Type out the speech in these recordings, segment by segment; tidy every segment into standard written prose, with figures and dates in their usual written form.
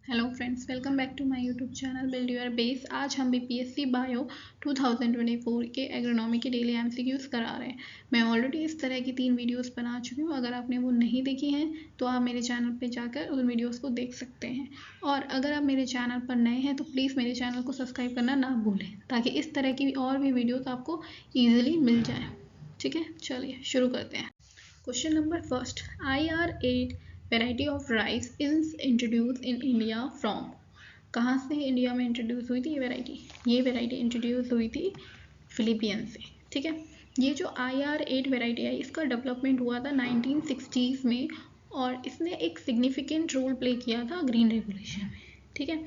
Hello friends, welcome back to my YouTube channel build your base. आज हम BPSC bio 2024 के agronomy के daily MCQs करा रहे हैं। मैं ऑलरेडी इस तरह की 3 वीडियोस बना चुकी हूँ। अगर आपने वो नहीं देखी हैं तो आप मेरे चैनल पे जाकर उन वीडियोस को देख सकते हैं। और अगर आप मेरे चैनल पर नए हैं तो प्लीज़ मेरे चैनल को सब्सक्राइब करना ना भूलें, ताकि इस तरह की और भी वीडियोज़ आपको ईजिली मिल जाए। ठीक है, चलिए शुरू करते हैं। Question number first, IR8 variety of rice is introduce in India from. कहाँ से इंडिया में इंट्रोड्यूस हुई थी ये वेराइटी इंट्रोड्यूस हुई थी फिलीपींस से। ठीक है, ये जो IR8 वेराइटी है इसका डेवलपमेंट हुआ था 1960s में, और इसने एक सिग्निफिकेंट रोल प्ले किया था ग्रीन रेगुलेशन में। ठीक है,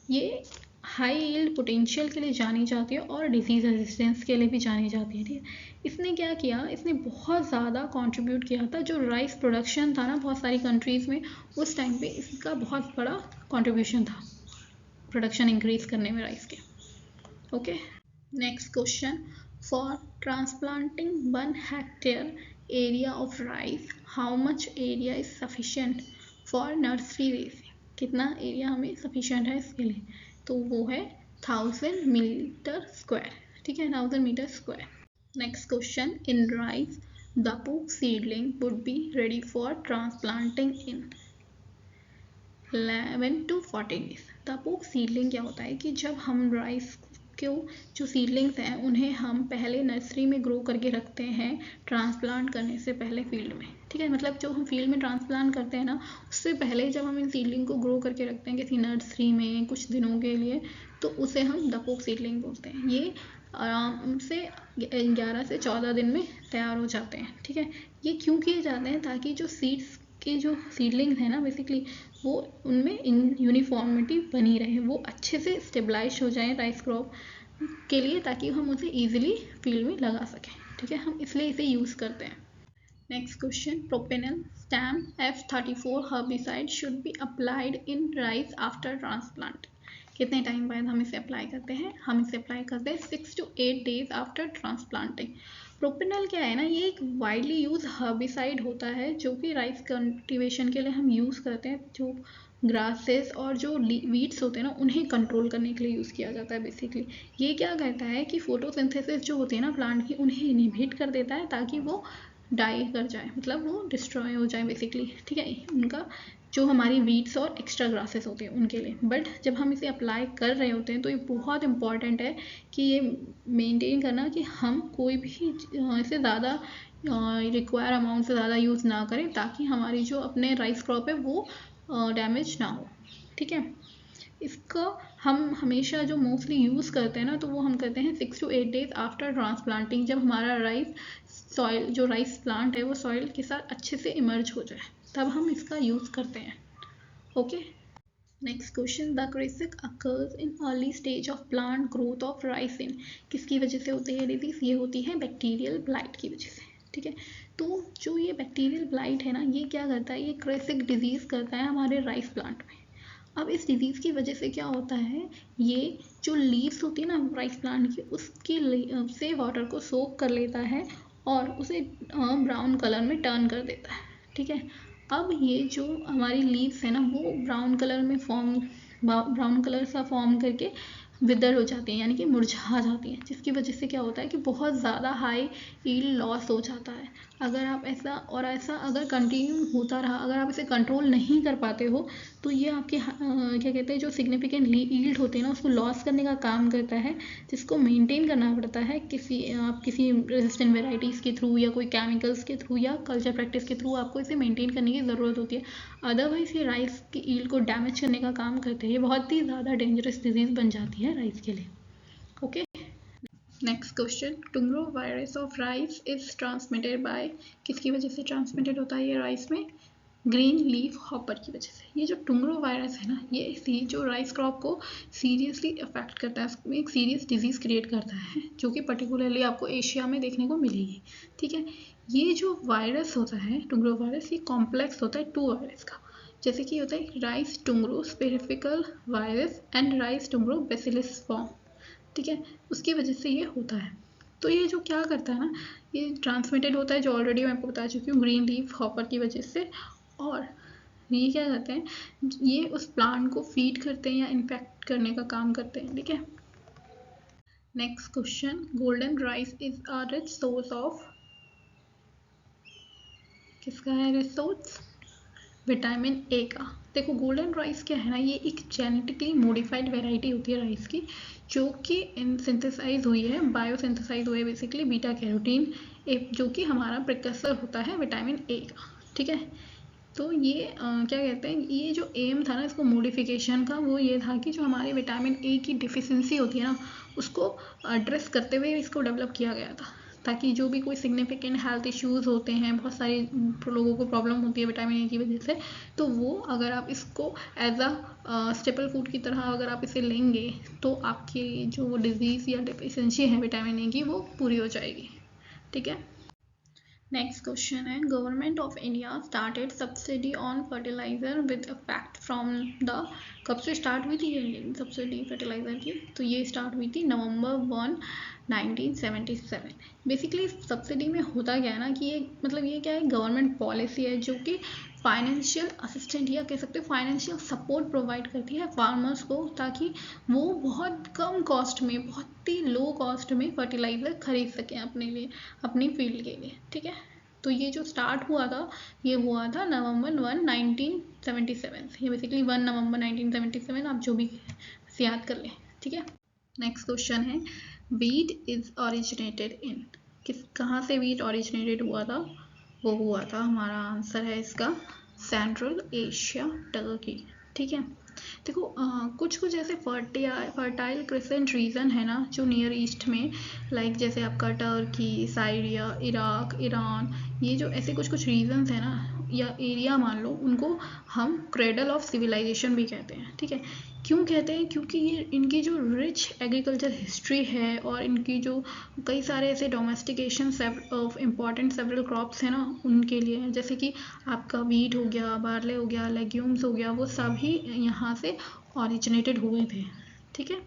ये हाई यील्ड पोटेंशियल के लिए जानी जाती है और डिजीज रेजिस्टेंस के लिए भी जानी जाती है। ठीक है, इसने क्या किया, इसने बहुत ज़्यादा कंट्रीब्यूट किया था। जो राइस प्रोडक्शन था ना बहुत सारी कंट्रीज़ में, उस टाइम पे इसका बहुत बड़ा कंट्रीब्यूशन था प्रोडक्शन इंक्रीज करने में राइस के। Okay, next question, for transplanting 1 hectare area of rice how much area is sufficient for nursery racing. कितना एरिया हमें सफिशिएंट है इसके लिए, तो वो है 1000 मीटर स्क्वायर। ठीक है, 1000 meter square. Next question, in rice, the poo seedling would be ready for transplanting in 11 to 14 days. The poo seedling क्या होता है कि जब हम राइस को जो सीडलिंग्स हैं उन्हें हम पहले नर्सरी में ग्रो करके रखते हैं ट्रांसप्लांट करने से पहले फील्ड में। ठीक है, मतलब जो हम फील्ड में ट्रांसप्लांट करते हैं ना, उससे पहले जब हम इन सीडलिंग को ग्रो करके रखते हैं किसी नर्सरी में कुछ दिनों के लिए, तो उसे हम डपोक सीडलिंग बोलते हैं। ये आराम से 11 से 14 दिन में तैयार हो जाते हैं। ठीक है, ये क्यों किए जाते हैं, ताकि जो सीड्स के जो सीडलिंग्स हैं ना बेसिकली, वो उनमें यूनिफॉर्मिटी बनी रहे, वो अच्छे से स्टेबलाइज हो जाए राइस क्रॉप के लिए, ताकि हम उसे ईजिली फील्ड में लगा सकें। ठीक है, हम इसलिए इसे यूज़ करते हैं। Next question, propanil Stam F34 herbicide should be applied in rice after transplant. कितने टाइम बाद हम इसे अप्लाई करते हैं, हम इसे अप्लाई करते हैं 6 to 8 days after transplanting. Propanal क्या है ना, ये एक वाइडली यूज हर्बिसाइड होता है जो कि राइस कल्टीवेशन के लिए हम यूज़ करते हैं। जो ग्रासेस और जो वीड्स होते हैं ना उन्हें कंट्रोल करने के लिए यूज़ किया जाता है बेसिकली। ये क्या करता है कि फोटोसिंथेसिस जो होती है ना प्लांट की, उन्हें इनहिबिट कर देता है ताकि वो डाई कर जाए, मतलब वो डिस्ट्रॉय हो जाए बेसिकली। ठीक है, उनका जो हमारी वीड्स और एक्स्ट्रा ग्रासेस होते हैं उनके लिए। बट जब हम इसे अप्लाई कर रहे होते हैं तो ये बहुत इंपॉर्टेंट है कि ये मेंटेन करना कि हम कोई भी इसे ज़्यादा रिक्वायर अमाउंट से ज़्यादा यूज़ ना करें, ताकि हमारी जो अपने राइस क्रॉप है वो डैमेज ना हो। ठीक है, इसका हम हमेशा जो मोस्टली यूज़ करते हैं ना, तो वो हम करते हैं 6 to 8 days आफ्टर ट्रांसप्लांटिंग, जब हमारा राइस सॉइल जो राइस प्लांट है वो सॉइल के साथ अच्छे से इमर्ज हो जाए, तब हम इसका यूज़ करते हैं। Okay, next question, the kresek occurs in early stage of plant growth of rice in. किसकी वजह से होती है डिजीज, ये होती है बैक्टीरियल ब्लाइट की वजह से। ठीक है, तो जो ये बैक्टीरियल ब्लाइट है ना, ये क्या करता है, ये क्रेसिक डिजीज करता है हमारे राइस प्लांट में। अब इस डिजीज़ की वजह से क्या होता है, ये जो लीव्स होती है ना राइस प्लांट की, उसकी से वाटर को सोक कर लेता है और उसे ब्राउन कलर में टर्न कर देता है। ठीक है, अब ये जो हमारी लीव्स है ना वो ब्राउन कलर सा फॉर्म करके विदर हो जाती हैं, यानी कि मुरझा जाती हैं, जिसकी वजह से क्या होता है कि बहुत ज़्यादा हाई यील्ड लॉस हो जाता है। अगर आप ऐसा अगर कंटिन्यू होता रहा, अगर आप इसे कंट्रोल नहीं कर पाते हो, तो ये आपके क्या कहते हैं जो सिग्निफिकेंट यील्ड होते हैं ना उसको लॉस करने का काम करता है, जिसको मेंटेन करना पड़ता है किसी रेजिस्टेंट वेराइटीज़ के थ्रू या कोई केमिकल्स के थ्रू या कल्चर प्रैक्टिस के थ्रू आपको इसे मेंटेन करने की ज़रूरत होती है। अदरवाइज ये राइस की यील्ड को डैमेज करने का काम करते हैं। ये बहुत ही ज़्यादा डेंजरस डिजीज़ बन जाती है राइस के लिए। Okay, next question, टुंग्रो virus of rice is transmitted by. किसकी वजह से ट्रांसमिटेड होता है ये राइस में, ग्रीन लीफ हॉपर की वजह से। ये जो टुंग्रो वायरस है ना, ये जो राइस क्रॉप को सीरियसली अफेक्ट करता है, उसमें एक सीरियस डिजीज़ क्रिएट करता है, जो कि पर्टिकुलरली आपको एशिया में देखने को मिलेगी। ठीक है, ये जो वायरस होता है टुंग्रो वायरस, ये कॉम्प्लेक्स होता है 2 वायरस का। जैसे कि होता है rice tungro spherical virus and rice tungro bacillus form. ठीक है, उसकी वजह से ये होता है। तो ये जो क्या करता है ना, ये ट्रांसमिटेड होता है, जो ऑलरेडी मैं आपको बता चुकी हूँ, ग्रीन लीफ हॉपर की वजह से। और ये क्या करते हैं, ये उस प्लांट को फीड करते हैं या इन्फेक्ट करने का काम करते हैं, ठीक है। Next question, golden rice is a rich source of, किसका है रिच सोर्स, विटामिन ए का। देखो गोल्डन राइस क्या है ना, ये एक जेनेटिकली मॉडिफाइड वेराइटी होती है राइस की, जो कि इन सिंथेसाइज हुई है, बायोसिंथेसाइज हुई है बेसिकली बीटा कैरोटीन, जो कि हमारा प्रिकसर होता है विटामिन ए का, ठीक है। तो ये क्या कहते हैं, ये जो एम था ना इसको मॉडिफिकेशन का, वो ये था कि जो हमारे विटामिन ए की डिफिशिएंसी होती है ना, उसको एड्रेस करते हुए इसको डेवलप किया गया था, ताकि जो भी कोई सिग्निफिकेंट हेल्थ इश्यूज होते हैं, बहुत सारे लोगों को प्रॉब्लम होती है विटामिन ए की वजह से, तो वो अगर आप इसको एज अ स्टेपल फूड की तरह अगर आप इसे लेंगे, तो आपकी जो डिजीज़ या डिफिशिएंसी है विटामिन ए की वो पूरी हो जाएगी, ठीक है। नेक्स्ट क्वेश्चन है, government of India started subsidy on fertiliser with effect from the, कब से स्टार्ट हुई थी ये सब्सिडी फर्टिलाइजर की, तो ये स्टार्ट हुई थी नवंबर 1 1977। बेसिकली सब्सिडी में होता क्या है ना कि ये मतलब ये क्या है, गवर्नमेंट पॉलिसी है जो कि फाइनेंशियल असिस्टेंट या कह सकते हो फाइनेंशियल सपोर्ट प्रोवाइड करती है फार्मर्स को, ताकि वो बहुत कम कॉस्ट में, बहुत ही लो कॉस्ट में फर्टिलाइजर खरीद सकें अपने लिए, अपनी फील्ड के लिए, ठीक है। तो ये जो स्टार्ट हुआ था, ये हुआ था नवंबर 1 1977, ये बेसिकली 1 नवंबर 1977, आप जो भी याद कर लें, ठीक है। नेक्स्ट क्वेश्चन है, वीट इज ओरिजिनेटेड इन, कहाँ से वीट ओरिजिनेटेड हुआ था, वो हुआ था, हमारा आंसर है इसका सेंट्रल एशिया, टर्की, ठीक है। देखो कुछ कुछ ऐसे फर्टाइल क्रिसेंट रीजन है ना जो नियर ईस्ट में, लाइक जैसे आपका टर्की, साइरिया, इराक, ईरान, ये जो ऐसे कुछ कुछ रीजन्स है ना या एरिया मान लो, उनको हम क्रेडल ऑफ सिविलाइजेशन भी कहते हैं, ठीक है। क्यों कहते हैं, क्योंकि ये इनकी जो रिच एग्रीकल्चर हिस्ट्री है और इनकी जो कई सारे ऐसे domestication of important several crops हैं ना, उनके लिए, जैसे कि आपका वीट हो गया, बार्ले हो गया, लेग्यूम्स हो गया, वो सभी यहाँ से ओरिजिनेटेड हुए थे, ठीक है।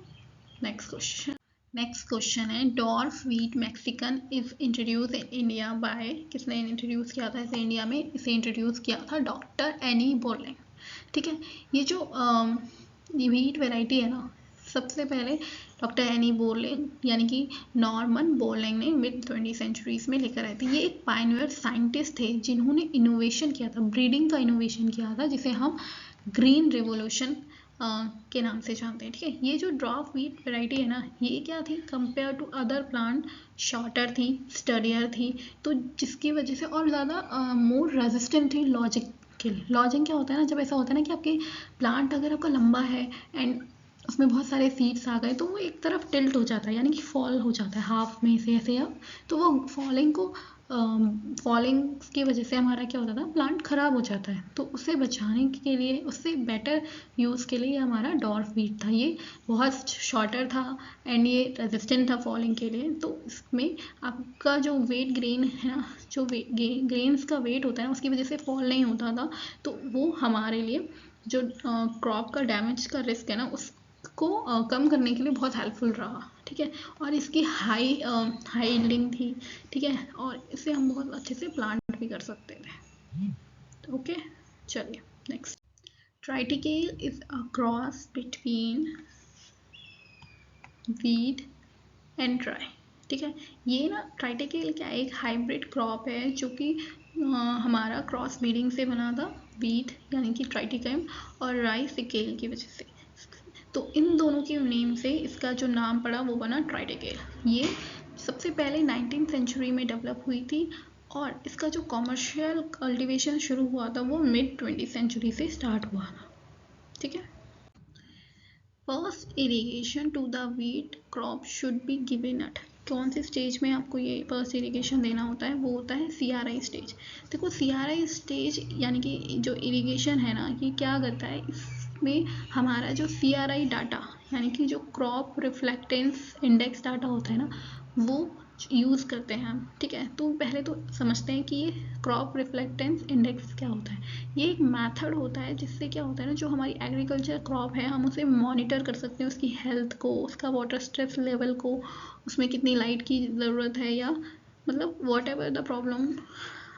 नेक्स्ट क्वेश्चन है, dwarf wheat Mexican is introduce in India by, किसने इंट्रोड्यूस किया था इसे इंडिया में, इसे इंट्रोड्यूस किया था डॉक्टर एनी बोर्लिंग, ठीक है। ये जो वीट वेराइटी है ना, सबसे पहले डॉक्टर एनी बोर्लिंग यानी कि नॉर्मन बोर्लिंग ने मिड 20 सेंचुरीज में लेकर आए थे। ये एक पायनियर साइंटिस्ट थे जिन्होंने इनोवेशन किया था, ब्रीडिंग का इनोवेशन किया था, जिसे हम ग्रीन रेवोल्यूशन के नाम से जानते हैं, ठीक है। ये जो ड्वार्फ वीट वैरायटी है ना, ये क्या थी, compare to other plant shorter थी, स्टडियर थी, तो जिसकी वजह से और ज़्यादा मोर रेजिस्टेंट थी लॉजिक के लिए। लॉजिंग क्या होता है ना, जब ऐसा होता है ना कि आपके प्लांट अगर आपका लंबा है एंड उसमें बहुत सारे सीड्स आ गए, तो वो एक तरफ टिल्ट हो जाता है, यानी कि फॉल हो जाता है हाफ में से ऐसे, या तो वो फॉलिंग की वजह से हमारा क्या होता था, प्लांट खराब हो जाता है। तो उसे बचाने के लिए, उससे बेटर यूज़ के लिए हमारा डॉर्फ वीट था। ये बहुत शॉर्टर था एंड ये रेजिस्टेंट था फॉलिंग के लिए। तो इसमें आपका जो वेट ग्रेन है ना, जो ग्रेन्स का वेट होता है ना, उसकी वजह से फॉल नहीं होता था। तो वो हमारे लिए जो क्रॉप का डैमेज का रिस्क है ना, उसको कम करने के लिए बहुत हेल्पफुल रहा, ठीक है। और इसकी हाई यील्डिंग थी, ठीक है, और इससे हम बहुत अच्छे से प्लांट भी कर सकते थे, ओके। चलिए next, ट्राइटिकेल is a cross between wheat and try, ठीक है। ये ना ट्राइटिकेल क्या एक हाइब्रिड क्रॉप है जो कि हमारा क्रॉस ब्रीडिंग से बना था, वीट यानी कि ट्राइटिकम और राई सिकेल की वजह से। तो इन दोनों की नेम से इसका जो नाम पड़ा वो बना ट्राइटिकेल। ये सबसे पहले 19th सेंचुरी में डेवलप हुई थी और इसका जो कॉमर्शियल कल्टीवेशन शुरू हुआ था वो मिड 20th सेंचुरी से स्टार्ट हुआ था, ठीक है। First irrigation to the wheat crop should be given at, कौन से स्टेज में आपको ये फर्स्ट इरिगेशन देना होता है, वो होता है CRI स्टेज। देखो CRI स्टेज यानी कि जो इरिगेशन है ना, ये क्या करता है, इसमें हमारा जो CRI डाटा यानी कि जो क्रॉप रिफ्लेक्टेंस इंडेक्स डाटा होता है ना, वो यूज़ करते हैं हम, ठीक है। तो पहले तो समझते हैं कि ये क्रॉप रिफ्लेक्टेंस इंडेक्स क्या होता है। ये एक मेथड होता है जिससे क्या होता है ना, जो हमारी एग्रीकल्चर क्रॉप है हम उसे मॉनिटर कर सकते हैं, उसकी हेल्थ को, उसका वाटर स्ट्रेस लेवल को, उसमें कितनी लाइट की ज़रूरत है, या मतलब what ever the problem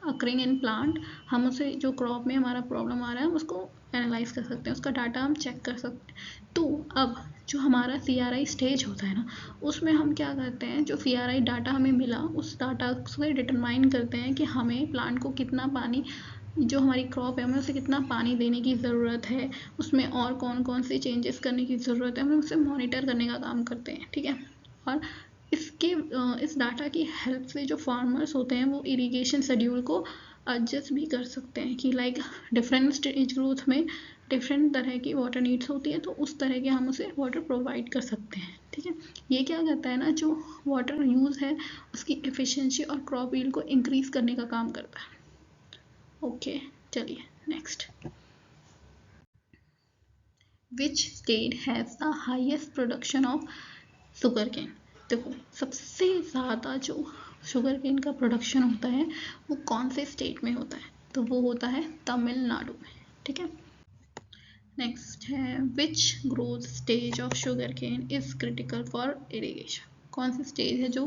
occurring in plant, हम उसे जो क्रॉप में हमारा प्रॉब्लम आ रहा है हम उसको एनालाइज कर सकते हैं, उसका डाटा हम चेक कर सकते हैं। तो अब जो हमारा CRI स्टेज होता है ना, उसमें हम क्या करते हैं, जो CRI डाटा हमें मिला उस डाटा से डिटरमाइन करते हैं कि हमें प्लांट को कितना पानी, जो हमारी क्रॉप है हमें उसे कितना पानी देने की ज़रूरत है, उसमें और कौन कौन से चेंजेस करने की ज़रूरत है, हमें उसे मॉनिटर करने का काम करते हैं, ठीक है। और इस डाटा की हेल्प से जो फार्मर्स होते हैं वो इरिगेशन शेड्यूल को एडजस्ट भी कर सकते हैं कि लाइक डिफरेंट स्टेज ग्रोथ में डिफरेंट तरह की वाटर नीड्स होती है, तो उस तरह के हम उसे वाटर प्रोवाइड कर सकते हैं, ठीक है। ये क्या करता है ना, जो वाटर यूज़ है उसकी एफिशिएंसी और क्रॉप यील्ड को इंक्रीज करने का काम करता है। ओके, चलिए next. Which state has the highest production of sugar cane. देखो सबसे ज़्यादा जो शुगर केन का प्रोडक्शन होता है वो कौन से स्टेट में होता है, तो वो होता है तमिलनाडु में, ठीक है। नेक्स्ट है which growth stage of sugar cane is critical for irrigation. कौन सी स्टेज है जो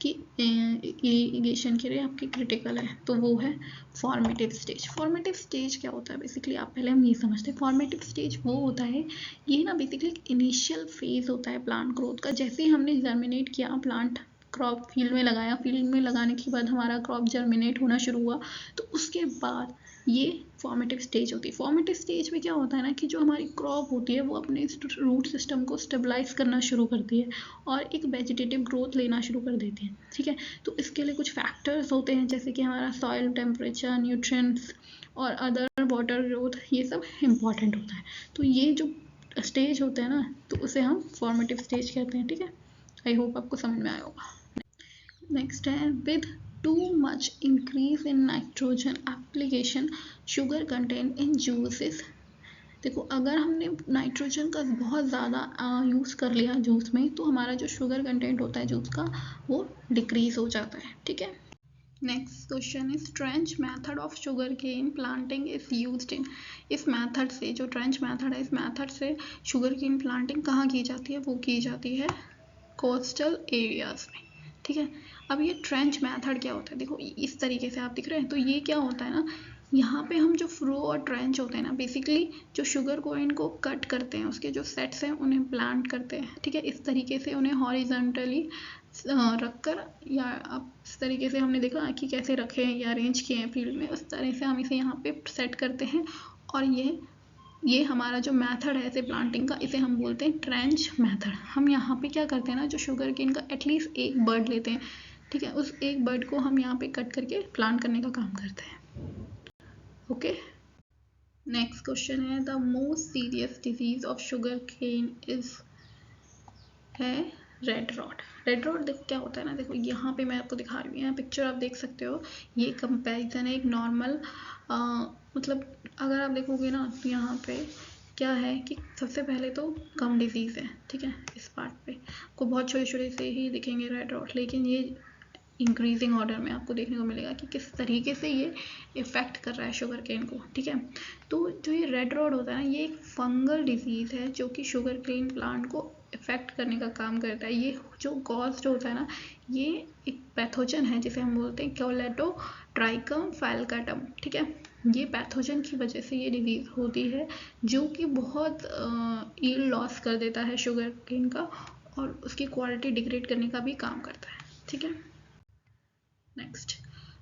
कि इरिगेशन के लिए आपकी क्रिटिकल है, तो वो है फॉर्मेटिव स्टेज। फॉर्मेटिव स्टेज क्या होता है बेसिकली, आप पहले हम ये समझते हैं। फॉर्मेटिव स्टेज वो होता है, ये ना बेसिकली इनिशियल फेज होता है प्लांट ग्रोथ का। जैसे ही हमने जर्मिनेट किया, प्लांट क्रॉप फील्ड में लगाया, फील्ड में लगाने के बाद हमारा क्रॉप जर्मिनेट होना शुरू हुआ, तो उसके बाद ये फॉर्मेटिव स्टेज होती है। फॉर्मेटिव स्टेज में क्या होता है ना कि जो हमारी क्रॉप होती है वो अपने रूट सिस्टम को स्टेबलाइज करना शुरू करती है और एक वेजिटेटिव ग्रोथ लेना शुरू कर देती है, ठीक है। तो इसके लिए कुछ फैक्टर्स होते हैं जैसे कि हमारा सॉइल टेम्परेचर, न्यूट्रिएंट्स और अदर वाटर ग्रोथ, ये सब इम्पॉर्टेंट होता है। तो ये जो स्टेज होते हैं ना, तो उसे हम फॉर्मेटिव स्टेज कहते हैं, ठीक है। आई होप आपको समझ में आया होगा। नेक्स्ट है with too much increase in nitrogen application sugar content in juices. देखो अगर हमने नाइट्रोजन का बहुत ज़्यादा यूज़ कर लिया जूस में, तो हमारा जो शुगर कंटेंट होता है जूस का वो डिक्रीज हो जाता है, ठीक है। Next question is trench method of sugar cane planting is used in. इस मेथड से, जो ट्रेंच मेथड है, इस मेथड से शुगर केन प्लांटिंग कहाँ की जाती है, वो की जाती है कोस्टल एरियाज में, ठीक है। अब ये ट्रेंच मेथड क्या होता है, देखो इस तरीके से आप दिख रहे हैं, तो ये क्या होता है ना, यहाँ पे हम जो फ्रो और ट्रेंच होते हैं ना, बेसिकली जो शुगर कोइन को कट करते हैं, उसके जो सेट्स हैं उन्हें प्लांट करते हैं, ठीक है। इस तरीके से उन्हें हॉरिजॉन्टली रखकर, या आप इस तरीके से हमने देखा कि कैसे रखे हैं या अरेंज किए हैं फील्ड में, उस तरह से हम इसे यहाँ पे सेट करते हैं। और ये हमारा जो मेथड है ऐसे प्लांटिंग का, इसे हम बोलते हैं ट्रेंच मेथड। हम यहाँ पे क्या करते हैं ना, जो शुगर केन का एटलीस्ट एक बर्ड लेते हैं, ठीक है, उस एक बर्ड को हम यहाँ पे कट करके प्लांट करने का काम करते हैं, ओके। नेक्स्ट क्वेश्चन है the most serious disease of sugar cane is है रेड रॉट। रेड रॉट देखो क्या होता है ना, देखो यहाँ पे मैं आपको दिखा रही हूँ, यहाँ पिक्चर आप देख सकते हो, ये कंपैरिजन है एक नॉर्मल, मतलब अगर आप देखोगे ना तो यहाँ पे क्या है कि सबसे पहले तो कम डिजीज़ है, ठीक है। इस पार्ट पे आपको बहुत छोटे छोटे से ही दिखेंगे रेड रॉट, लेकिन ये इंक्रीजिंग ऑर्डर में आपको देखने को मिलेगा कि किस तरीके से ये इफ़ेक्ट कर रहा है शुगर केन को, ठीक है। तो जो ये रेड रॉट होता है ना, ये एक फंगल डिजीज़ है जो कि शुगर केन प्लांट को इफ़ेक्ट करने का काम करता है। ये जो कॉज होता है ना, ये एक पैथोजन है जिसे हम बोलते हैं कोलेडोट्राइकम फैल्केटम, ठीक है। ये पैथोजन की वजह से ये डिजीज़ होती है जो कि बहुत यील्ड लॉस कर देता है शुगर केन का, और उसकी क्वालिटी डिग्रेड करने का भी काम करता है, ठीक है। Next,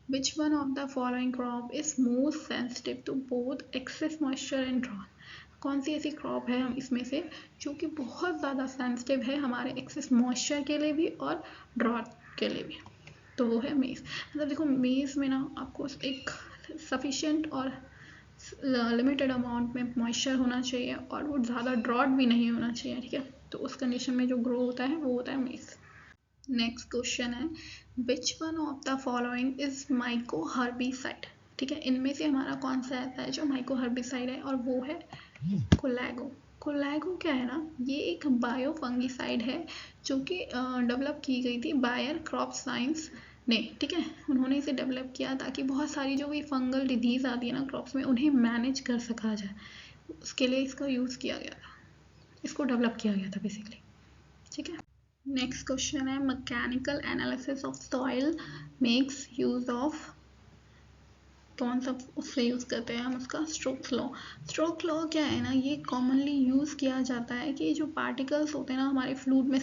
which one of the following crop is most sensitive to both excess moisture and drought? कौन सी ऐसी क्रॉप है हम इसमें से जो कि बहुत ज़्यादा सेंसिटिव है हमारे एक्सेस मॉइस्चर के लिए भी और ड्रॉट के लिए भी, तो वो है मेज़। मतलब देखो मेज़ में ना आपको एक सफिशिएंट और लिमिटेड अमाउंट में मॉइस्चर होना चाहिए और वो ज़्यादा ड्रॉट भी नहीं होना चाहिए, ठीक है। तो उस कंडीशन में जो ग्रो होता है वो होता है मेज़। नेक्स्ट क्वेश्चन है which one of the following is mycoherbicide, ठीक है। इनमें से हमारा कौन सा ऐसा है जो माइको हर्बिसाइड है, और वो है कोलैगो। कोलैगो क्या है ना, ये एक बायो फंगिसाइड है जो कि डेवलप की गई थी बायर क्रॉप साइंस ने, ठीक है। उन्होंने इसे डेवलप किया ताकि बहुत सारी जो भी फंगल डिजीज आती है ना क्रॉप्स में, उन्हें मैनेज कर सका जाए, उसके लिए इसका यूज़ किया गया था, इसको डेवलप किया गया था बेसिकली, ठीक है। नेक्स्ट क्वेश्चन है mechanical analysis of soil makes use of कौन सा उससे यूज़ करते हैं हम उसका स्टोक्स लॉ। स्टोक्स लॉ क्या है ना, ये कॉमनली यूज़ किया जाता है कि जो पार्टिकल्स होते हैं ना हमारे फ्लूइड में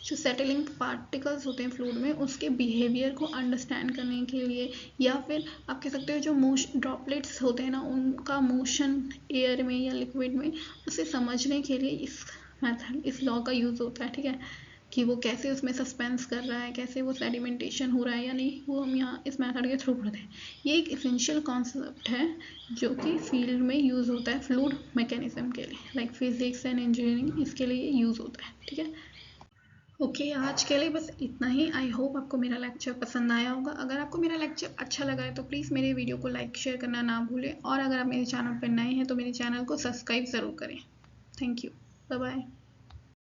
जो सेटलिंग पार्टिकल्स होते हैं फ्लूइड में, उसके बिहेवियर को अंडरस्टैंड करने के लिए, या फिर आप कह सकते हो जो मोशन ड्रॉपलेट्स होते हैं ना उनका मोशन एयर में या लिक्विड में, उसे समझने के लिए इस लॉ का यूज़ होता है। ठीक है, कि वो कैसे उसमें सस्पेंस कर रहा है, कैसे वो सेडिमेंटेशन हो रहा है या नहीं, वो हम यहाँ इस मेथड के थ्रू पढ़ते हैं। ये एक इसेंशियल कॉन्सेप्ट है जो कि फील्ड में यूज़ होता है फ्लूइड मैकेनिज्म के लिए, लाइक फिजिक्स एंड इंजीनियरिंग, इसके लिए यूज़ होता है। ठीक है, ओके आज के लिए बस इतना ही। आई होप आपको मेरा लेक्चर पसंद आया होगा। अगर आपको मेरा लेक्चर अच्छा लगा है तो प्लीज़ मेरे वीडियो को लाइक शेयर करना ना भूलें, और अगर आप मेरे चैनल पर नए हैं तो मेरे चैनल को सब्सक्राइब ज़रूर करें। Thank you, bye bye.